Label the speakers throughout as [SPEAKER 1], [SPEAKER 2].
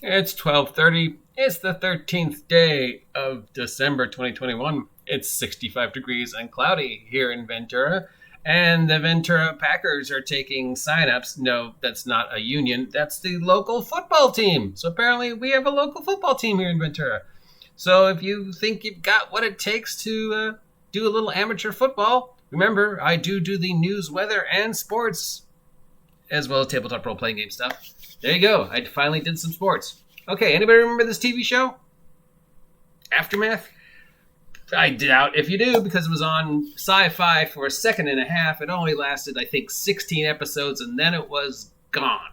[SPEAKER 1] It's 12:30. It's the 13th day of December 2021. It's 65 degrees and cloudy here in Ventura. And the Ventura Packers are taking signups. No, that's not a union. That's the local football team. So apparently we have a local football team here in Ventura. So if you think you've got what it takes to do a little amateur football, remember, I do the news, weather, and sports, as well as tabletop role-playing game stuff. There you go. I finally did some sports. Okay, anybody remember this TV show? Aftermath? I doubt if you do, because it was on Sci-Fi for a second and a half. It only lasted, I think, 16 episodes, and then it was gone.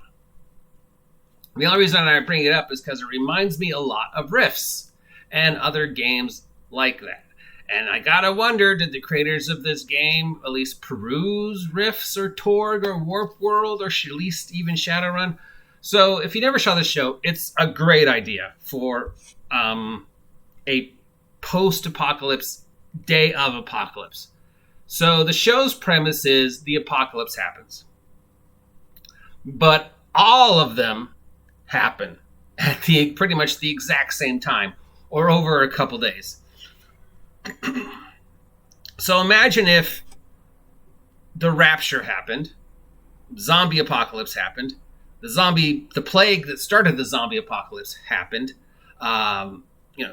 [SPEAKER 1] The only reason I bring it up is because it reminds me a lot of Rifts and other games like that. And I gotta wonder, did the creators of this game at least peruse Rifts or Torg or Warp World or at least even Shadowrun? So if you never saw this show, it's a great idea for a post-apocalypse, day of apocalypse. So the show's premise is the apocalypse happens. But all of them happen at pretty much the exact same time or over a couple days. So imagine if the rapture happened, zombie apocalypse happened, the plague that started the zombie apocalypse happened,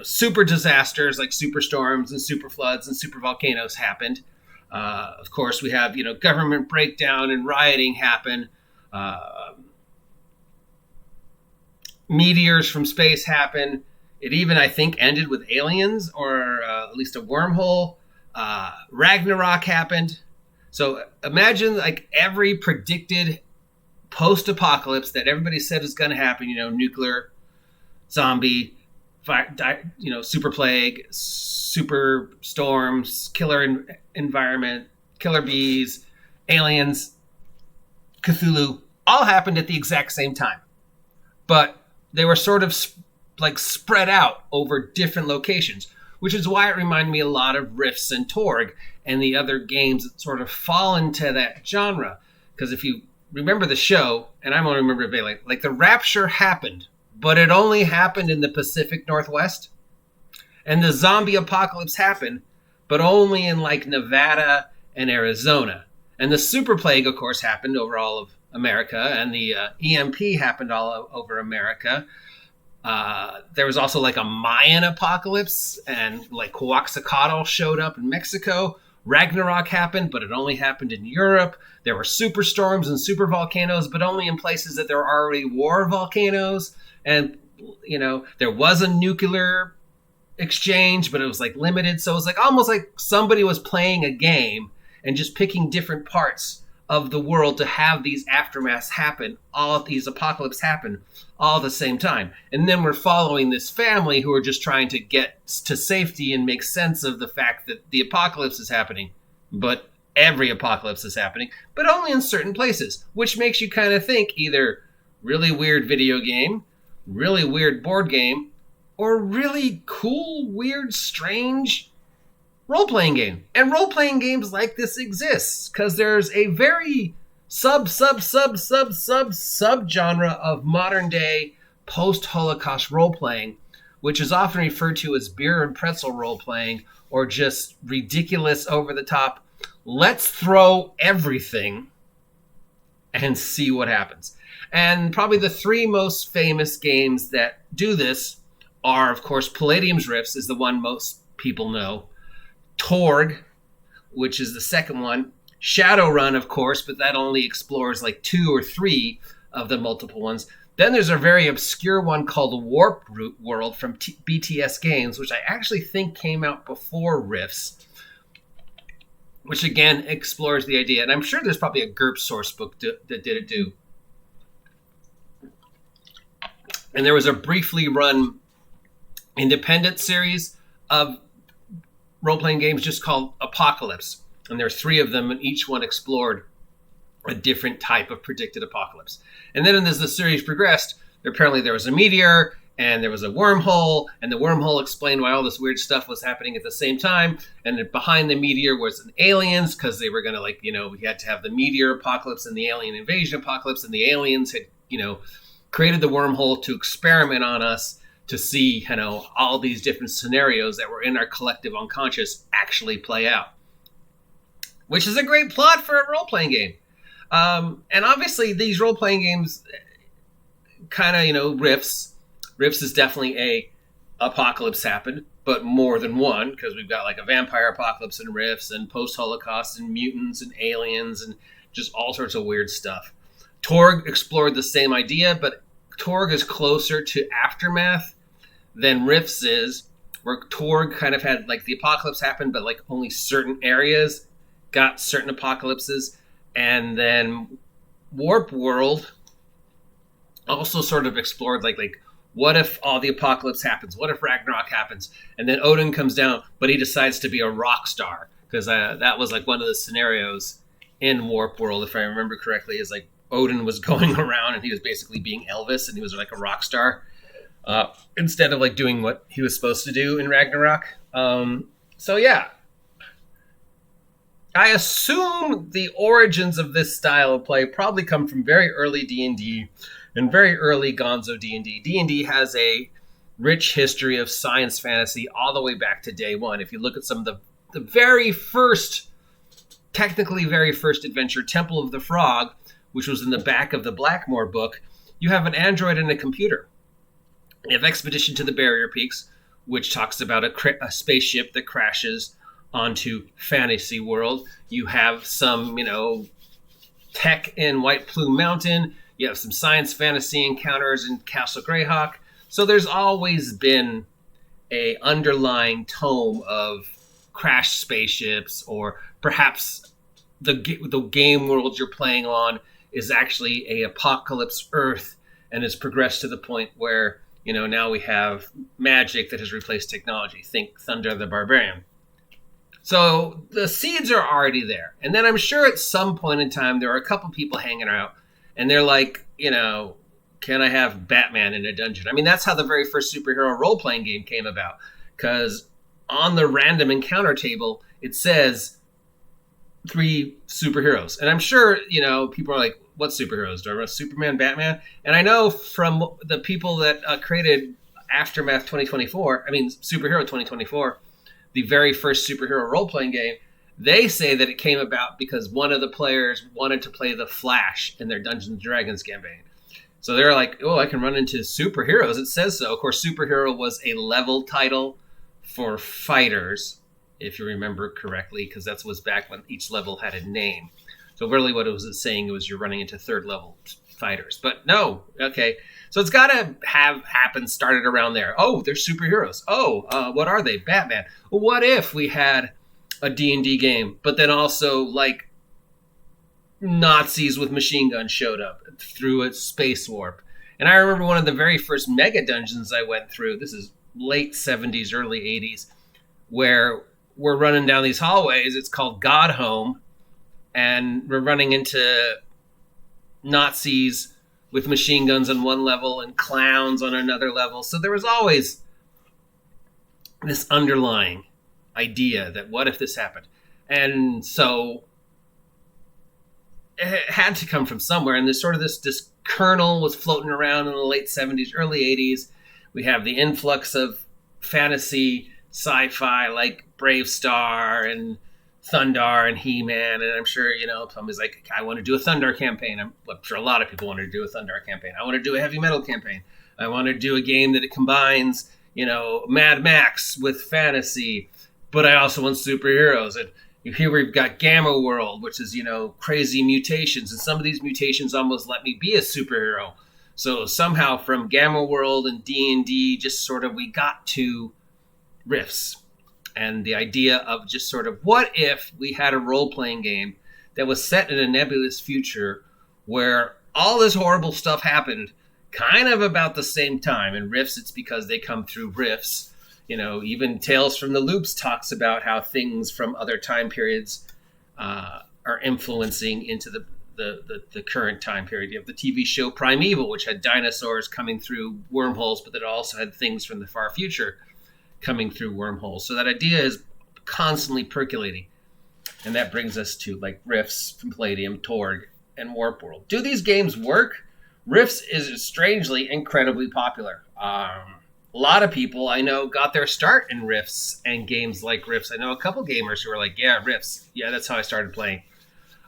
[SPEAKER 1] super disasters like superstorms and super floods and super volcanoes happened. Of course, we have, government breakdown and rioting happen. Meteors from space happen. It even, I think, ended with aliens or at least a wormhole. Ragnarok happened. So imagine like every predicted post-apocalypse that everybody said was going to happen. Nuclear, zombie, super plague, super storms, killer environment, killer bees, aliens, Cthulhu, all happened at the exact same time. But they were sort of spread out over different locations, which is why it reminded me a lot of Rifts and Torg and the other games that sort of fall into that genre. Because if you remember the show, and I'm only remember it like the rapture happened, but it only happened in the Pacific Northwest. And the zombie apocalypse happened, but only in like Nevada and Arizona. And the super plague, of course, happened over all of America, and the EMP happened all over America. There was also like a Mayan apocalypse, and like Coaxacatl showed up in Mexico. Ragnarok happened, but it only happened in Europe. There were superstorms and super volcanoes, but only in places that there were already war volcanoes. And, there was a nuclear exchange, but it was like limited. So it was like almost like somebody was playing a game and just picking different parts of the world to have these aftermaths happen, all of these apocalypse happen all at the same time. And then we're following this family who are just trying to get to safety and make sense of the fact that the apocalypse is happening. But every apocalypse is happening, but only in certain places, which makes you kind of think either really weird video game, really weird board game, or really cool, weird, strange role-playing game. And role-playing games like this exists because there's a very sub-genre of modern-day post-Holocaust role-playing, which is often referred to as beer and pretzel role-playing or just ridiculous, over-the-top, let's throw everything and see what happens. And probably the three most famous games that do this are, of course, Palladium's Rifts is the one most people know. Torg, which is the second one. Shadowrun, of course, but that only explores like 2 or 3 of the multiple ones. Then there's a very obscure one called Warp World from BTS Games, which I actually think came out before Rifts, which again explores the idea. And I'm sure there's probably a GURPS source book that did it too. And there was a briefly run independent series of role-playing games just called Apocolypse. And there are 3 of them, and each one explored a different type of predicted apocalypse. And then as the series progressed, apparently there was a meteor, and there was a wormhole, and the wormhole explained why all this weird stuff was happening at the same time. And then behind the meteor was an aliens, because they were going to, we had to have the meteor apocalypse and the alien invasion apocalypse, and the aliens had, created the wormhole to experiment on us to see, all these different scenarios that were in our collective unconscious actually play out, which is a great plot for a role-playing game. And obviously, these role-playing games kind of, riffs. Riffs is definitely a apocalypse happened, but more than one, because we've got like a vampire apocalypse and riffs and post-Holocaust and mutants and aliens and just all sorts of weird stuff. Torg explored the same idea, but Torg is closer to Aftermath than Rifts is, where Torg kind of had like the apocalypse happen, but like only certain areas got certain apocalypses. And then Warp World also sort of explored like what if all the apocalypse happens? What if Ragnarok happens? And then Odin comes down, but he decides to be a rock star, because that was like one of the scenarios in Warp World, if I remember correctly, is like Odin was going around and he was basically being Elvis, and he was like a rock star instead of like doing what he was supposed to do in Ragnarok. So yeah, I assume the origins of this style of play probably come from very early D&D and very early Gonzo D&D. D&D has a rich history of science fantasy all the way back to day one. If you look at some of the very first, technically very first adventure, Temple of the Frog, which was in the back of the Blackmore book, you have an android and a computer. You have Expedition to the Barrier Peaks, which talks about a spaceship that crashes onto Fantasy World. You have some, tech in White Plume Mountain. You have some science fantasy encounters in Castle Greyhawk. So there's always been a underlying tome of crashed spaceships, or perhaps the game world you're playing on is actually a apocalypse Earth and has progressed to the point where, now we have magic that has replaced technology. Think Thunder the Barbarian. So the seeds are already there. And then I'm sure at some point in time, there are a couple people hanging out and they're like, can I have Batman in a dungeon? I mean, that's how the very first superhero role-playing game came about. Because on the random encounter table, it says 3 superheroes. And I'm sure, people are like, what superheroes? Do I run Superman, Batman? And I know from the people that created Aftermath 2024, Superhero 2024, the very first superhero role-playing game, they say that it came about because one of the players wanted to play the Flash in their Dungeons & Dragons campaign. So they're like, I can run into superheroes. It says so. Of course, superhero was a level title for fighters, if you remember correctly, because that was back when each level had a name. So really what it was saying was you're running into third level fighters. But no, okay. So it's got to have happened, started around there. Oh, they're superheroes. Oh, what are they? Batman. Well, what if we had a D&D game, but then also like Nazis with machine guns showed up through a space warp? And I remember one of the very first mega dungeons I went through, this is late 70s, early 80s, where we're running down these hallways. It's called God Home, and we're running into Nazis with machine guns on one level and clowns on another level. So there was always this underlying idea that what if this happened? And so it had to come from somewhere. And there's sort of this kernel was floating around in the late 70s, early 80s. We have the influx of fantasy, sci-fi like Brave Star and Thundar and He-Man, and I'm sure, somebody's like, I want to do a Thundar campaign. I'm sure a lot of people want to do a Thundar campaign. I want to do a heavy metal campaign. I want to do a game that it combines, Mad Max with fantasy, but I also want superheroes. And here we've got Gamma World, which is, crazy mutations, and some of these mutations almost let me be a superhero. So somehow from Gamma World and D&D, just sort of we got to Rifts. And the idea of just sort of what if we had a role-playing game that was set in a nebulous future where all this horrible stuff happened kind of about the same time. And Rifts, it's because they come through rifts. Even Tales from the Loops talks about how things from other time periods are influencing into the current time period. You have the TV show Primeval, which had dinosaurs coming through wormholes, but that also had things from the far future coming through wormholes. So that idea is constantly percolating. And that brings us to like Rifts from Palladium, Torg, and Warp World. Do these games work? Rifts is strangely incredibly popular. A lot of people I know got their start in Rifts and games like Rifts. I know a couple gamers who are like, yeah, Rifts. Yeah, that's how I started playing.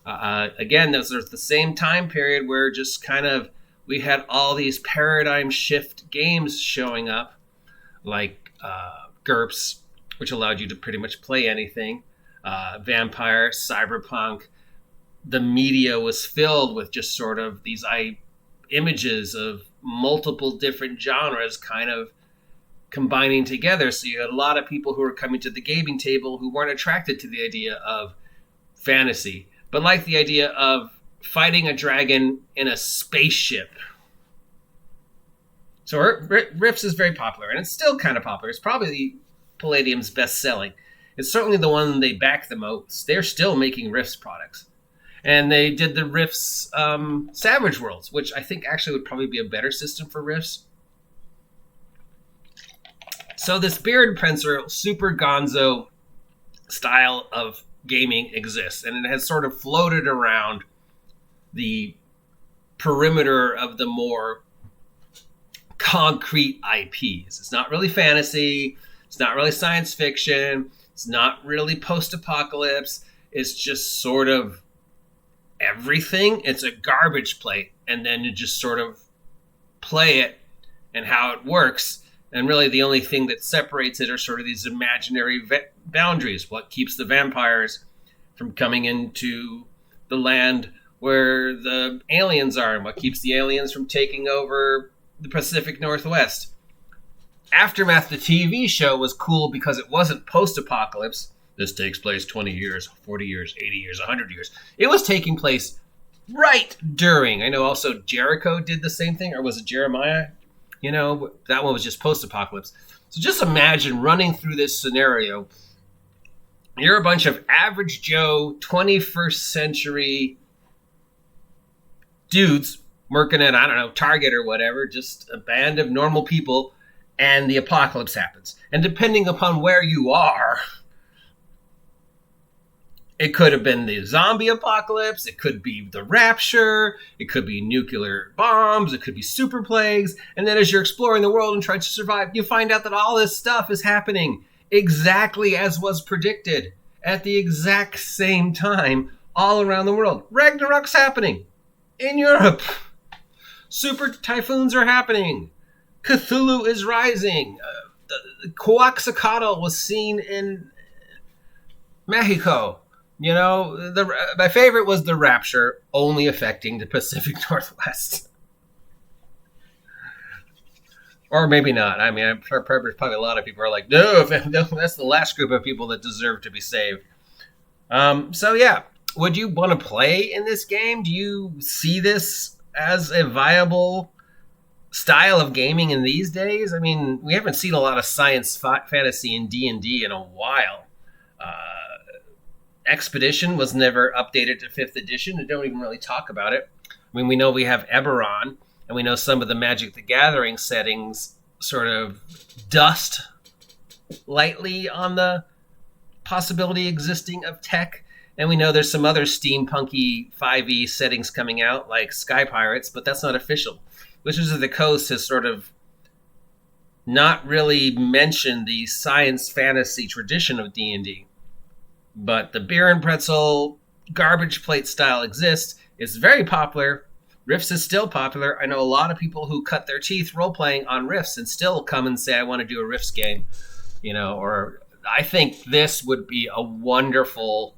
[SPEAKER 1] Again, those are the same time period where just kind of we had all these paradigm shift games showing up, like GURPS, which allowed you to pretty much play anything, Vampire, Cyberpunk. The media was filled with just sort of these images of multiple different genres kind of combining together. So you had a lot of people who were coming to the gaming table who weren't attracted to the idea of fantasy, but like the idea of fighting a dragon in a spaceship. So Rifts is very popular, and it's still kind of popular. It's probably Palladium's best selling. It's certainly the one they back the most. They're still making Rifts products. And they did the Rifts Savage Worlds, which I think actually would probably be a better system for Rifts. So this Beard Pencil super gonzo style of gaming exists, and it has sort of floated around the perimeter of the more concrete IPs. It's not really fantasy. It's not really science fiction. It's not really post-apocalypse. It's just sort of everything. It's a garbage plate, and then you just sort of play it and how it works. And really the only thing that separates it are sort of these imaginary boundaries. What keeps the vampires from coming into the land where the aliens are, and what keeps the aliens from taking over the Pacific Northwest. Aftermath, the TV show, was cool because it wasn't post-apocalypse. This takes place 20 years, 40 years, 80 years, 100 years. It was taking place right during. I know also Jericho did the same thing, or was it Jeremiah? You know, that one was just post-apocalypse. So just imagine running through this scenario. You're a bunch of average Joe, 21st century dudes working at, I don't know, Target or whatever, just a band of normal people, and the apocalypse happens. And depending upon where you are, it could have been the zombie apocalypse. It could be the rapture. It could be nuclear bombs. It could be super plagues. And then as you're exploring the world and trying to survive, you find out that all this stuff is happening exactly as was predicted at the exact same time all around the world. Ragnarok's happening in Europe. Super typhoons are happening. Cthulhu is rising. The Coaxacatl was seen in Mexico. You know, my favorite was the rapture, only affecting the Pacific Northwest. Or maybe not. I mean, probably a lot of people are like, no, that's the last group of people that deserve to be saved. So yeah, would you want to play in this game? Do you see this as a viable style of gaming in these days? I mean, we haven't seen a lot of science fantasy in D&D in a while. Expedition was never updated to 5th edition. They don't even really talk about it. I mean, we know we have Eberron, and we know some of the Magic the Gathering settings sort of dust lightly on the possibility existing of tech. And we know there's some other steampunky 5e settings coming out, like Sky Pirates, but that's not official. Wizards of the Coast has sort of not really mentioned the science fantasy tradition of D&D. But the beer and pretzel garbage plate style exists. It's very popular. Rifts is still popular. I know a lot of people who cut their teeth role-playing on Rifts and still come and say, I want to do a Rifts game. You know, or I think this would be a wonderful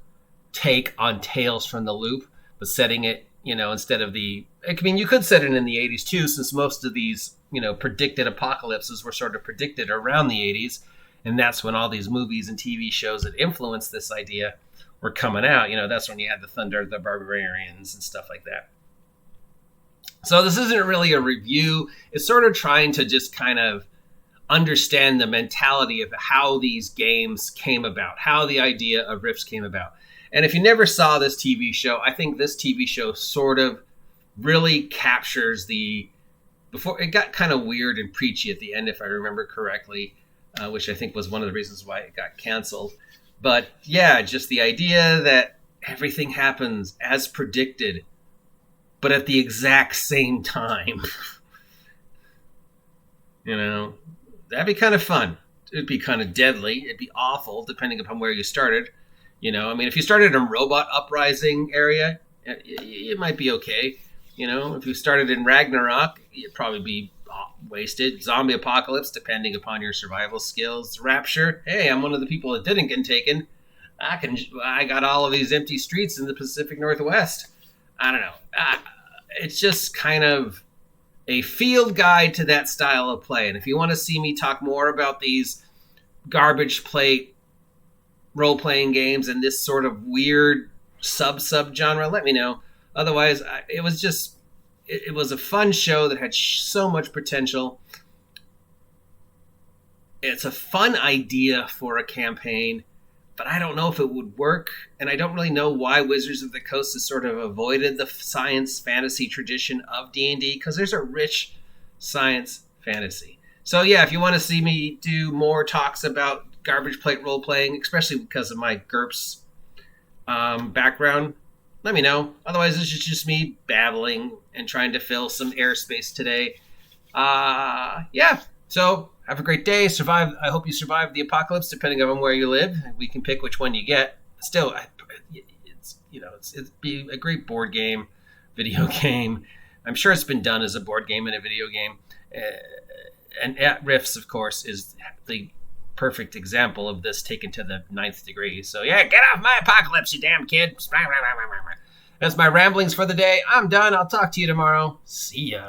[SPEAKER 1] take on Tales from the Loop, but setting it, you know, instead of I mean, you could set it in the 80s too, since most of these, you know, predicted apocalypses were sort of predicted around the 80s. And that's when all these movies and TV shows that influenced this idea were coming out. You know, that's when you had the Thunder, the Barbarians, and stuff like that. So this isn't really a review. It's sort of trying to just kind of understand the mentality of how these games came about, how the idea of Rifts came about. And if you never saw this TV show, I think this TV show sort of really captures before it got kind of weird and preachy at the end, if I remember correctly. Which I think was one of the reasons why it got canceled. But yeah, just the idea that everything happens as predicted but at the exact same time. That'd be kind of fun. It'd be kind of deadly. It'd be awful, depending upon where you started. If you started in Robot Uprising area, it might be okay. If you started in Ragnarok, you'd probably be wasted. Zombie Apocalypse, depending upon your survival skills. Rapture, hey, I'm one of the people that didn't get taken. I got all of these empty streets in the Pacific Northwest. I don't know. It's just kind of a field guide to that style of play. And if you want to see me talk more about these garbage plate role-playing games and this sort of weird sub-genre, let me know. Otherwise, it was a fun show that had so much potential. It's a fun idea for a campaign, but I don't know if it would work, and I don't really know why Wizards of the Coast has sort of avoided the science fantasy tradition of D&D, because there's a rich science fantasy. So yeah, if you want to see me do more talks about garbage plate role-playing, especially because of my GURPS background, let me know. Otherwise, this is just me babbling and trying to fill some airspace today. Yeah, so have a great day. I hope you survive the apocalypse, depending on where you live. We can pick which one you get. Still, it'd be a great board game, video game. I'm sure it's been done as a board game and a video game. And At Rifts, of course, is the perfect example of this taken to the 9th degree. So yeah, get off my apocalypse, you damn kid. That's my ramblings for the day. I'm done. I'll talk to you tomorrow. See ya.